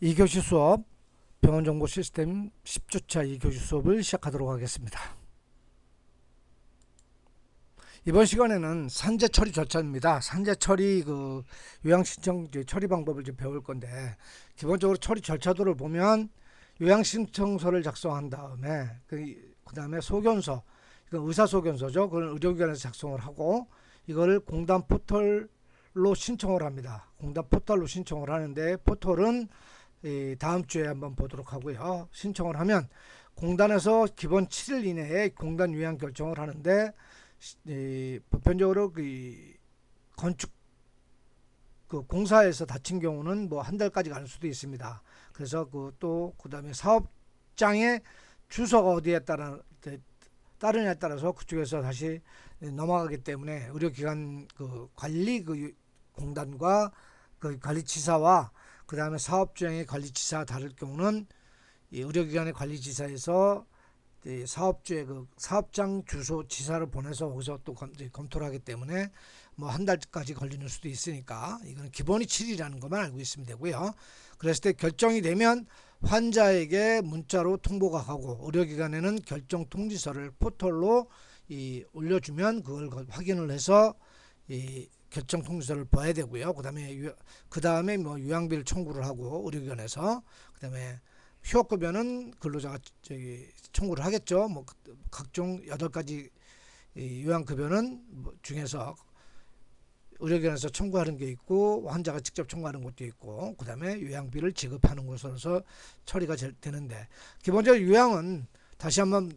2교시 수업 병원정보 시스템 10주차 2교시 수업을 시작하도록 하겠습니다. 이번 시간에는 산재 처리 절차입니다. 산재 처리 요양신청 처리 방법을 좀 배울 건데, 기본적으로 처리 절차도를 보면 요양신청서를 작성한 다음에 그 다음에 소견서, 이건 의사소견서죠. 그걸 의료기관에서 작성을 하고 이거를 공단 포털로 신청을 합니다. 공단 포털로 신청을 하는데, 포털은 다음 주에 한번 보도록 하고요. 신청을 하면 공단에서 기본 7일 이내에 공단 요양 결정을 하는데, 보편적으로 건축 공사에서 다친 경우는 뭐 한 달까지 갈 수도 있습니다. 그래서 그다음에 사업장의 주소가 어디에 따르냐에 따라서 그쪽에서 다시 넘어가기 때문에 의료기관 관리 공단과 관리지사와 그 다음에 사업주행의 관리지사가 다를 경우는 이 의료기관의 관리지사에서 사업주의 사업장 주소 지사를 보내서 거기서 또 검토를 하기 때문에 뭐 한 달까지 걸리는 수도 있으니까, 이거는 기본이 7일이라는 것만 알고 있으면 되고요. 그랬을 때 결정이 되면 환자에게 문자로 통보가 가고, 의료기관에는 결정 통지서를 포털로 올려주면 그걸 확인을 해서 결정 통지서를 봐야 되고요. 그다음에 뭐 요양비를 청구를 하고 의료기관에서, 그다음에 휴업급여는 근로자가 청구를 하겠죠. 뭐 각종 8가지 요양급여는 중에서 의료기관에서 청구하는 게 있고, 환자가 직접 청구하는 것도 있고, 그다음에 요양비를 지급하는 것으로서 처리가 되는데, 기본적으로 요양은 다시 한번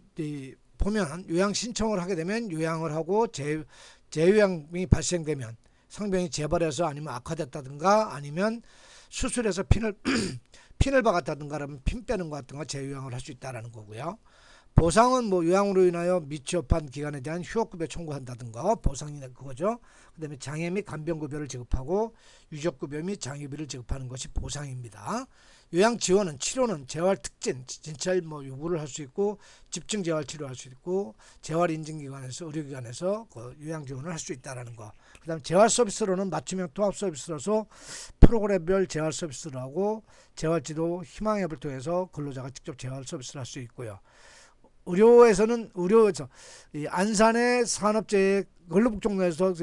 보면 요양 신청을 하게 되면 요양을 하고 재요양이 발생되면, 성병이 재발해서 아니면 악화됐다든가 아니면 수술해서 핀을 박았다든가 하면 핀 빼는 것 같은 거 재요양을 할 수 있다는 거고요. 보상은 뭐 요양으로 인하여 미취업한 기간에 대한 휴업급여 청구한다든가 보상이 그거죠. 그 다음에 장애 및 간병급여를 지급하고 유족급여 및 장애비를 지급하는 것이 보상입니다. 요양 지원은, 치료는 재활 특진, 진찰 요구를 할 수 있고, 집중 재활 치료할 수 있고, 재활 인증기관에서 의료기관에서 요양 지원을 할 수 있다는 거. 그다음 재활 서비스로는 맞춤형 통합 서비스로서 프로그램별 재활 서비스를 하고, 재활지도 희망앱을 통해서 근로자가 직접 재활 서비스를 할 수 있고요. 의료에서 안산의 산업재해 근로복지공단에서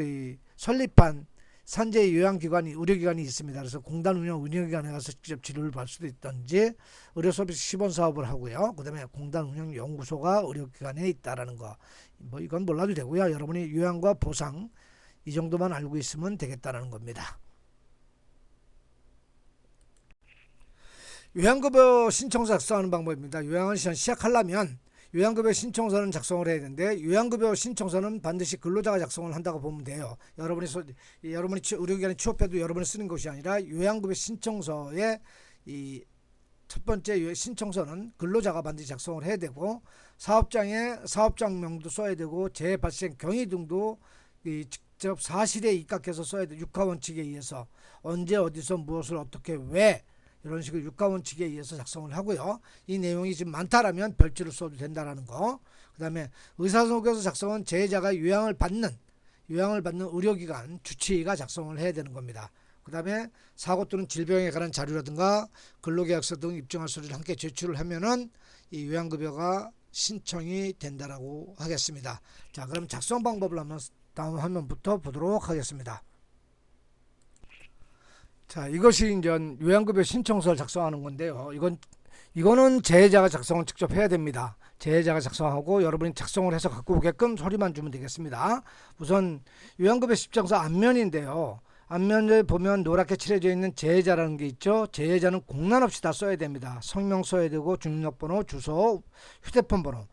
설립한 산재 요양기관이 의료기관이 있습니다. 그래서 공단 운영 의료기관에 가서 직접 치료를 받을 수도 있든지, 의료서비스 시범 사업을 하고요. 그다음에 공단 운영 연구소가 의료기관에 있다라는 거, 뭐 이건 몰라도 되고요. 여러분이 요양과 보상 이 정도만 알고 있으면 되겠다는 겁니다. 요양급여 신청서 작성하는 방법입니다. 요양을 시작하려면 요양급여 신청서는 작성을 해야 되는데, 요양급여 신청서는 반드시 근로자가 작성을 한다고 보면 돼요. 여러분이 의료기관에 취업해도 여러분이 쓰는 것이 아니라, 요양급여 신청서의 첫 번째 신청서는 근로자가 반드시 작성을 해야 되고, 사업장명도 써야 되고, 재해 발생 경위 등도 직접 사실에 입각해서 써야 돼. 육하원칙에 의해서 언제 어디서 무엇을 어떻게 왜, 이런 식으로 육가원칙에 의해서 작성을 하고요. 이 내용이 지금 많다라면 별지로 써도 된다라는 거. 그 다음에 의사소견서 작성은 재해자가 요양을 받는 의료기관 주치의가 작성을 해야 되는 겁니다. 그 다음에 사고 또는 질병에 관한 자료라든가 근로계약서 등 입증할 서류를 함께 제출을 하면은 이 요양급여가 신청이 된다라고 하겠습니다. 자, 그럼 작성 방법을 한번 다음 화면부터 보도록 하겠습니다. 자, 이것이 이제 요양급여 신청서를 작성하는 건데요. 이거는 재해자가 작성을 직접 해야 됩니다. 재해자가 작성하고 여러분이 작성을 해서 갖고 오게끔 서류만 주면 되겠습니다. 우선 요양급여 신청서 앞면인데요. 앞면에 보면 노랗게 칠해져 있는 재해자라는 게 있죠. 재해자는 공란 없이 다 써야 됩니다. 성명 써야 되고, 주민등록번호, 주소, 휴대폰 번호.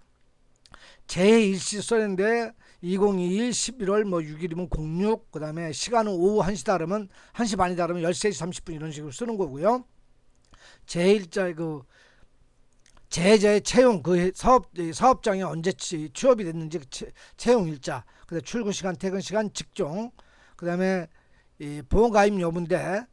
재해 일시 써야 되는데 2021 11월 6일이면 06, 그 다음에 시간은 오후 1시다 그러면 1시 반이다 그러면 13시 30분 이런 식으로 쓰는 거고요. 재해일자 재해자의 채용, 사업장에 언제 취업이 됐는지 채용 일자, 그다음에 출근 시간, 퇴근 시간, 직종, 그 다음에 보험가입 여부인데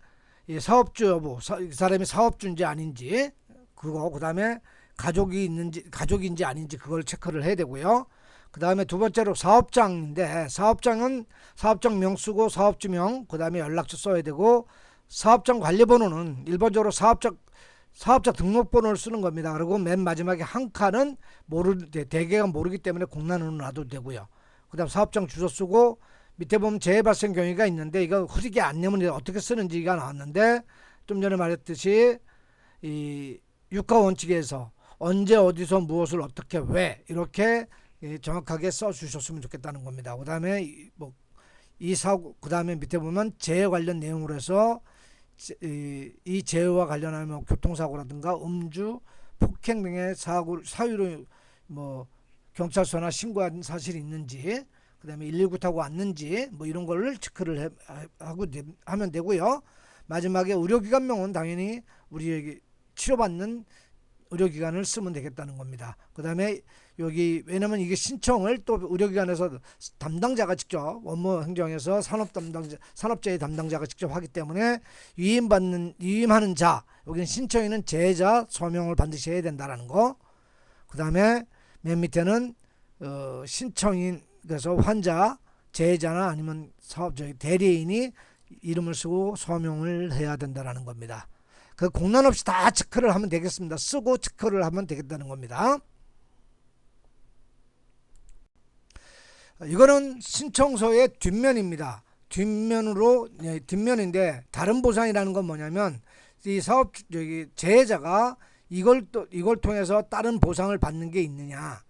사업주 여부, 이 사람이 사업주인지 아닌지 그거, 그 다음에 가족인지 아닌지 그걸 체크를 해야 되고요. 그 다음에 두 번째로 사업장인데, 사업장은 사업장 명수고 사업주명, 그 다음에 연락처 써야 되고, 사업장 관리번호는 일반적으로 사업자 등록번호를 쓰는 겁니다. 그리고 맨 마지막에 한 칸은 대개가 모르기 때문에 공란으로 놔도 되고요. 그 다음 사업장 주소 쓰고 밑에 보면 재해 발생 경위가 있는데 이거 흐리게 안내문이 어떻게 쓰는지가 나왔는데 좀 전에 말했듯이 이 유가 원칙에서 언제 어디서 무엇을 어떻게 왜 이렇게 정확하게 써 주셨으면 좋겠다는 겁니다. 그 다음에 이 사고 그 다음에 밑에 보면 재해 관련 내용으로 해서 이 재해와 관련하면 교통사고라든가 음주, 폭행 등의 사유로 경찰서나 신고한 사실이 있는지, 그 다음에 119 타고 왔는지 이런 거를 체크를 하면 되고요. 마지막에 의료기관명은 당연히 우리 치료받는 의료기관을 쓰면 되겠다는 겁니다. 그 다음에 여기 왜냐면 이게 신청을 또 의료기관에서 담당자가 직접 업무 행정에서 산업재해 담당자가 직접 하기 때문에 위임하는 자, 여기는 신청인은 재해자 서명을 반드시 해야 된다라는 거. 그 다음에 맨 밑에는 신청인, 그래서 환자, 재해자나 아니면 대리인이 이름을 쓰고 서명을 해야 된다라는 겁니다. 그 공란 없이 다 체크를 하면 되겠습니다. 쓰고 체크를 하면 되겠다는 겁니다. 이거는 신청서의 뒷면입니다. 뒷면인데 다른 보상이라는 건 뭐냐면 이 재해자가 이걸 통해서 다른 보상을 받는 게 있느냐.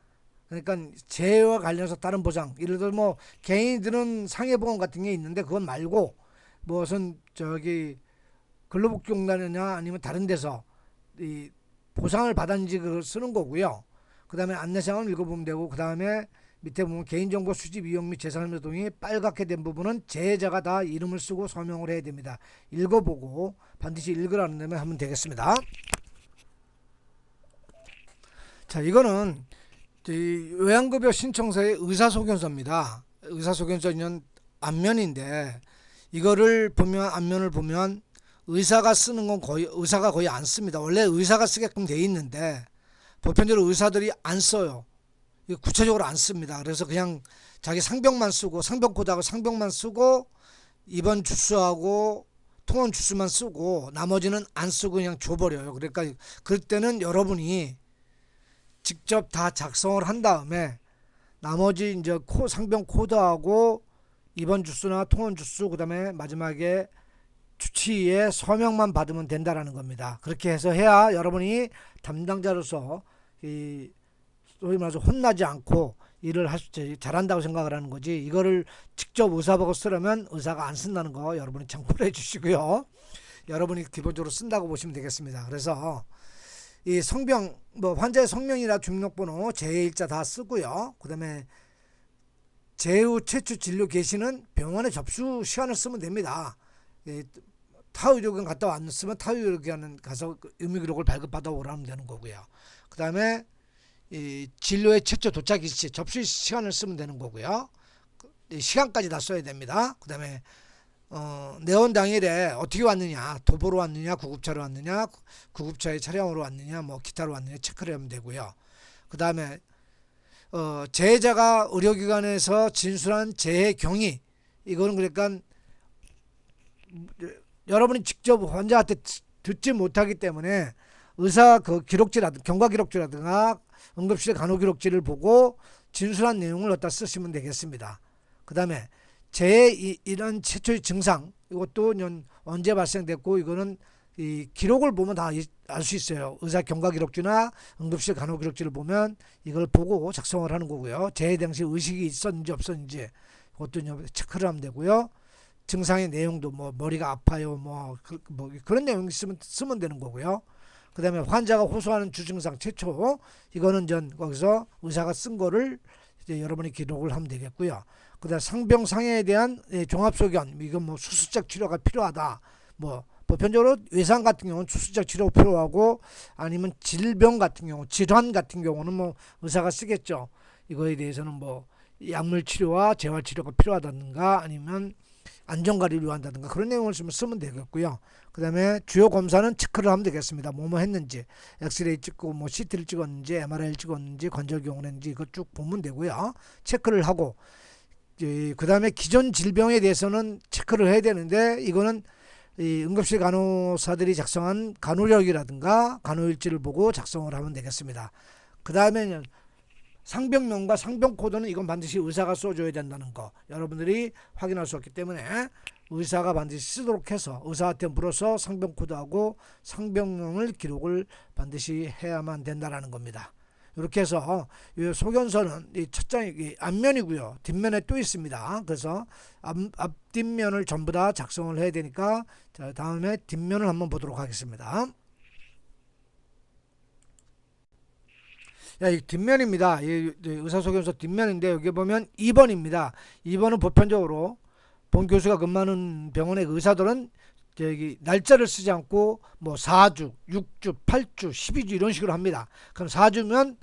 그러니까 재해와 관련해서 다른 보상, 예를 들어 개인들은 상해보험 같은 게 있는데 그건 말고 무슨 근로복지공단이나 아니면 다른 데서 이 보상을 받았는지 그걸 쓰는 거고요. 그 다음에 안내사항을 읽어보면 되고, 그 다음에 밑에 보면 개인정보 수집 이용 및 재산노동이 빨갛게 된 부분은 재해자가 다 이름을 쓰고 서명을 해야 됩니다. 읽어보고 반드시 읽으라는 데만 하면 되겠습니다. 자, 이거는 요양급여 신청서의 의사소견서입니다. 의사소견서는 앞면인데 이거를 보면 앞면을 보면 의사가 쓰는 건 의사가 거의 안 씁니다. 원래 의사가 쓰게끔 돼 있는데 보편적으로 의사들이 안 써요. 구체적으로 안 씁니다. 그래서 그냥 자기 상병만 쓰고, 상병 코드하고 상병만 쓰고, 입원 주소하고 통원 주소만 쓰고 나머지는 안 쓰고 그냥 줘버려요. 그러니까 그럴 때는 여러분이 직접 다 작성을 한 다음에 나머지 이제 상병 코드하고 입원 주소나 통원 주소, 그 다음에 마지막에 주치의의 서명만 받으면 된다라는 겁니다. 그렇게 해서 해야 여러분이 담당자로서 소위 말해서 혼나지 않고 일을 잘한다고 생각을 하는 거지, 이거를 직접 의사 보고 쓰려면 의사가 안 쓴다는 거 여러분이 참고를 해주시고요. 여러분이 기본적으로 쓴다고 보시면 되겠습니다. 그래서 이 성병, 환자의 성명이나 주민등록번호, 재해일자 다 쓰고요. 그 다음에 재해 후 최초 진료 개시는 병원에 접수 시간을 쓰면 됩니다. 타 의료기관 갔다 왔으면 타 의료기관 가서 의무기록을 발급받아 오라면 되는 거고요. 그 다음에 진료의 최초 도착 시 접수 시간을 쓰면 되는 거고요. 시간까지 다 써야 됩니다. 그 다음에 내원 당일에 어떻게 왔느냐, 도보로 왔느냐, 구급차로 왔느냐, 구급차의 차량으로 왔느냐, 기타로 왔느냐 체크를 하면 되고요. 그 다음에 재해자가 의료기관에서 진술한 재해 경위, 이거는 그러니까 여러분이 직접 환자한테 듣지 못하기 때문에 의사 기록지라든가 경과 기록지라든가 응급실 간호 기록지를 보고 진술한 내용을 갖다 쓰시면 되겠습니다. 그 다음에 이런 최초의 증상, 이것도 언제 발생됐고, 이거는 이 기록을 보면 다 알 수 있어요. 의사 경과 기록지나 응급실 간호 기록지를 보면 이걸 보고 작성을 하는 거고요. 재해 당시 의식이 있었는지 없었는지 그것도 체크를 하면 되고요. 증상의 내용도 머리가 아파요, 그런 내용 있으면 쓰면 되는 거고요. 그 다음에 환자가 호소하는 주증상 최초, 이거는 거기서 의사가 쓴 거를 이제 여러분이 기록을 하면 되겠고요. 그 다음에 상병 상해에 대한 종합소견, 이건 수술적 치료가 필요하다. 보편적으로 외상 같은 경우는 수술적 치료가 필요하고, 아니면 질병 같은 경우, 질환 같은 경우는 의사가 쓰겠죠. 이거에 대해서는 약물 치료와 재활 치료가 필요하다든가, 아니면 안전관리를 요한다든가 그런 내용을 쓰면 되겠고요. 그 다음에 주요 검사는 체크를 하면 되겠습니다. 뭐뭐 했는지, 엑스레이 찍고 CT를 찍었는지, MRI를 찍었는지, 관절 경험했는지 이거 쭉 보면 되고요. 체크를 하고, 그 다음에 기존 질병에 대해서는 체크를 해야 되는데, 이거는 이 응급실 간호사들이 작성한 간호력이라든가 간호일지를 보고 작성을 하면 되겠습니다. 그 다음에는 상병명과 상병코드는 이건 반드시 의사가 써줘야 된다는 거 여러분들이 확인할 수 없기 때문에 의사가 반드시 쓰도록 해서 의사한테 물어서 상병코드하고 상병명을 기록을 반드시 해야만 된다는 겁니다. 이렇게 해서 이 소견서는 이 첫 장이 앞면이고요. 뒷면에 또 있습니다. 그래서 앞뒷면을 전부 다 작성을 해야 되니까 자, 다음에 뒷면을 한번 보도록 하겠습니다. 이 뒷면입니다. 이 의사소견서 뒷면인데 여기 보면 2번입니다. 2번은 보편적으로 본 교수가 근무하는 병원의 의사들은 저기 날짜를 쓰지 않고 뭐 4주, 6주, 8주, 12주 이런 식으로 합니다. 그럼 4주면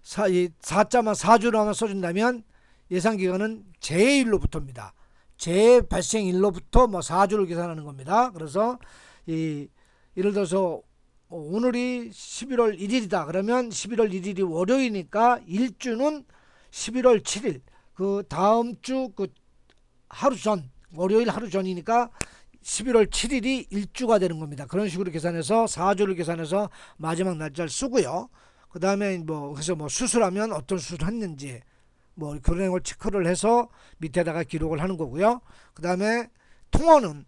4자만 4주로만 써준다면 예상기간은 제1로부터입니다. 제 발생일로부터 뭐 4주를 계산하는 겁니다. 그래서 예를 들어서 오늘이 11월 1일이다. 그러면 11월 1일이 월요일이니까 1주는 11월 7일 그 다음 주 그 하루 전 월요일 하루 전이니까 11월 7일이 1주가 되는 겁니다. 그런 식으로 계산해서 4주를 계산해서 마지막 날짜를 쓰고요. 그 다음에 뭐 그래서 뭐 수술하면 어떤 수술을 했는지 뭐 그런 걸 체크를 해서 밑에다가 기록을 하는 거고요. 그 다음에 통원은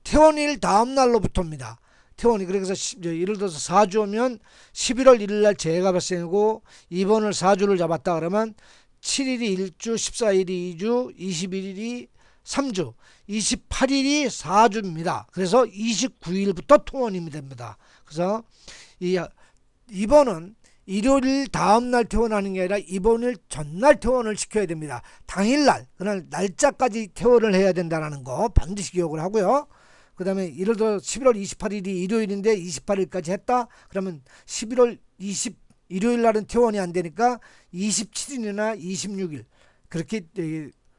퇴원일 다음 날로부터입니다. 퇴원이 그래서 예를 들어서 4주면 11월 1일 날 재해가 발생이고 입원을 4주를 잡았다 그러면 7일이 1주, 14일이 2주, 21일이 3주, 28일이 4주입니다. 그래서 29일부터 통원이 됩니다. 그래서 이 입원은 일요일 다음날 퇴원하는 게 아니라 입원일 전날 퇴원을 시켜야 됩니다. 당일날 그날 날짜까지 퇴원을 해야 된다는 거 반드시 기억을 하고요. 그 다음에 예를 들어 11월 28일이 일요일인데 28일까지 했다 그러면 11월 20 일요일 날은 퇴원이 안 되니까 27일이나 26일 그렇게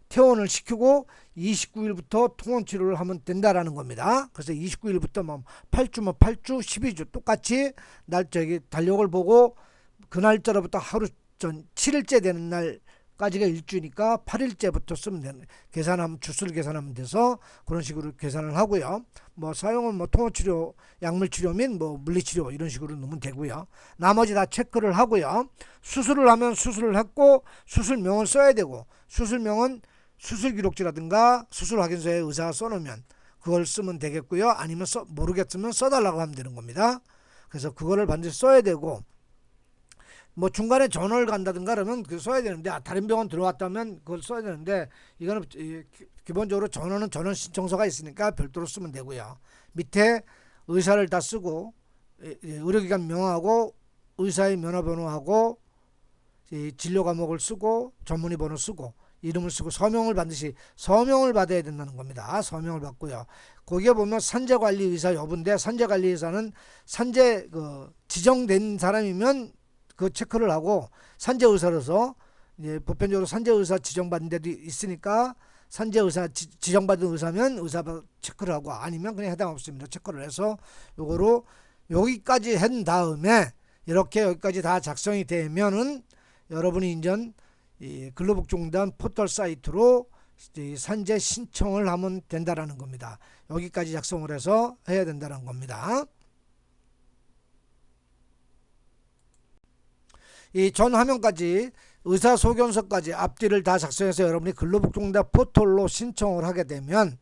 퇴원을 시키고 29일부터 통원 치료를 하면 된다라는 겁니다. 그래서 29일부터 뭐 8주, 12주 똑같이 달력을 보고 그 날짜로부터 하루 전 7일째 되는 날까지가 일주니까 8일째부터 쓰면 되는 계산하면 주수를 계산하면 돼서 그런 식으로 계산을 하고요. 뭐 사용은 뭐 통원치료, 약물치료 및 뭐 물리치료 이런 식으로 넣으면 되고요. 나머지 다 체크를 하고요. 수술을 하면 수술을 했고 수술명을 써야 되고 수술명은 수술기록지라든가 수술확인서에 의사가 써놓으면 그걸 쓰면 되겠고요. 아니면 모르겠으면 써달라고 하면 되는 겁니다. 그래서 그거를 반드시 써야 되고 뭐 중간에 전화를 간다든가 그러면 그거 써야 되는데 다른 병원 들어왔다면 그걸 써야 되는데 이거는 기본적으로 전원은 전원 신청서가 있으니까 별도로 쓰면 되고요. 밑에 의사를 다 쓰고 의료기관 명하고 의사의 면허번호하고 진료 과목을 쓰고 전문의 번호 쓰고 이름을 쓰고 서명을 반드시 서명을 받아야 된다는 겁니다. 서명을 받고요. 거기에 보면 산재관리의사 여부인데 산재관리의사는 산재 지정된 사람이면 그 체크를 하고 산재의사로서 보편적으로 산재의사 지정받은 데도 있으니까 산재의사 지정받은 의사면 의사 체크를 하고 아니면 그냥 해당 없습니다. 체크를 해서 요거로 여기까지 한 다음에 이렇게 여기까지 다 작성이 되면은 여러분이 인전 근로복지공단 포털 사이트로 산재 신청을 하면 된다라는 겁니다. 여기까지 작성을 해서 해야 된다는 겁니다. 이 전 화면까지 의사소견서까지 앞뒤를 다 작성해서 여러분이 근로복지공단 포털로 신청을 하게 되면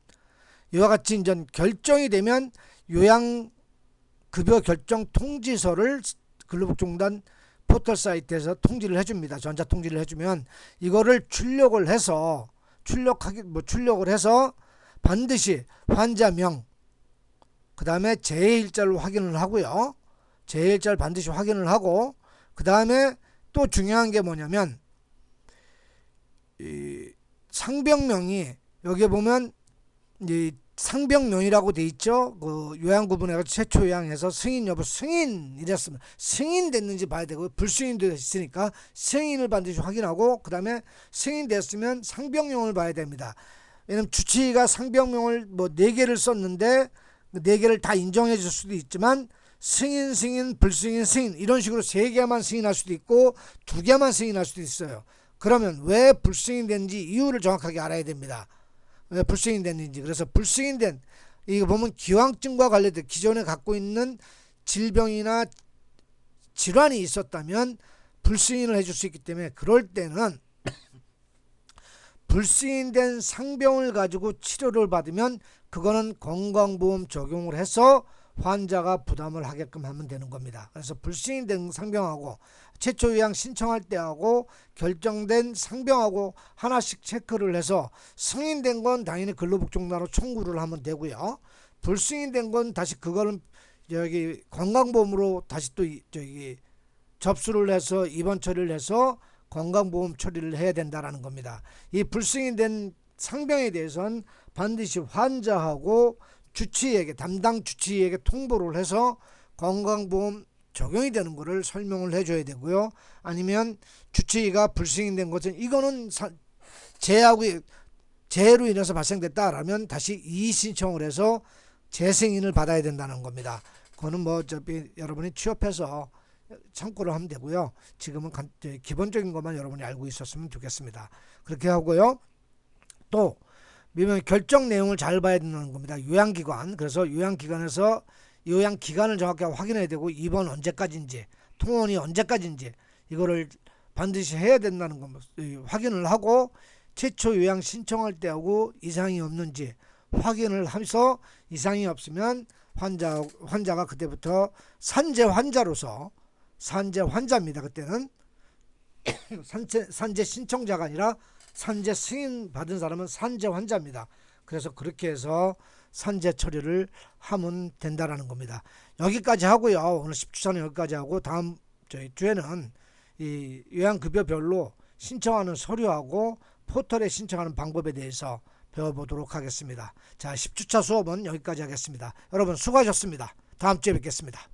이와 같이 인전 결정이 되면 요양급여 결정 통지서를 근로복지공단 포털 사이트에서 통지를 해줍니다. 전자통지를 해주면 이거를 출력을 해서 반드시 환자명 그 다음에 재해일자를 확인을 하고요. 재해일자를 반드시 확인을 하고 그 다음에 또 중요한 게 뭐냐면 이 상병명이 여기 보면 이 상병명이라고 돼 있죠. 그 요양구분해서 최초 요양해서 승인 여부 승인 이랬으면 승인 됐는지 봐야 되고 불승인 됐으니까 승인을 반드시 확인하고 그 다음에 승인 됐으면 상병명을 봐야 됩니다. 왜냐면 주치의가 상병명을 뭐 4개를 썼는데 4개를 다 인정해 줄 수도 있지만 승인, 불승인, 승인 이런 식으로 3개만 승인할 수도 있고 2개만 승인할 수도 있어요. 그러면 왜 불승인 된지 이유를 정확하게 알아야 됩니다. 왜 불승인됐는지. 그래서 불승인된, 이거 보면 기왕증과 관련된 기존에 갖고 있는 질병이나 질환이 있었다면 불승인을 해줄 수 있기 때문에, 그럴 때는 불승인된 상병을 가지고 치료를 받으면 그거는 건강보험 적용을 해서 환자가 부담을 하게끔 하면 되는 겁니다. 그래서 불승인된 상병하고 최초 요양 신청할 때하고 결정된 상병하고 하나씩 체크를 해서, 승인된 건 당연히 근로복지공단으로 청구를 하면 되고요. 불승인된 건 다시 그거는 여기 건강보험으로 다시 또 저기 접수를 해서 입원 처리를 해서 건강보험 처리를 해야 된다라는 겁니다. 이 불승인된 상병에 대해서는 반드시 환자하고 주치의에게, 담당 주치의에게 통보를 해서 건강보험 적용이 되는 것을 설명을 해줘야 되고요. 아니면 주치의가 불승인된 것은 이거는 재해로 인해서 발생됐다라면 다시 이의 신청을 해서 재승인을 받아야 된다는 겁니다. 그거는 뭐 어차피 여러분이 취업해서 참고를 하면 되고요. 지금은 기본적인 것만 여러분이 알고 있었으면 좋겠습니다. 그렇게 하고요. 또 결정 내용을 잘 봐야 된다는 겁니다. 요양기관, 그래서 요양기관에서 요양기간을 정확히 확인해야 되고, 입원 언제까지인지, 통원이 언제까지인지 이거를 반드시 해야 된다는 것 확인을 하고, 최초 요양 신청할 때하고 이상이 없는지 확인을 하면서, 이상이 없으면 환자가 그때부터 산재 환자로서, 산재 환자입니다. 그때는 산재 신청자가 아니라 산재 승인 받은 사람은 산재 환자입니다. 그래서 그렇게 해서 산재 처리를 하면 된다라는 겁니다. 여기까지 하고요. 오늘 10주차는 여기까지 하고, 다음 저희 주에는 이 요양급여별로 신청하는 서류하고 포털에 신청하는 방법에 대해서 배워보도록 하겠습니다. 자, 10주차 수업은 여기까지 하겠습니다. 여러분 수고하셨습니다. 다음 주에 뵙겠습니다.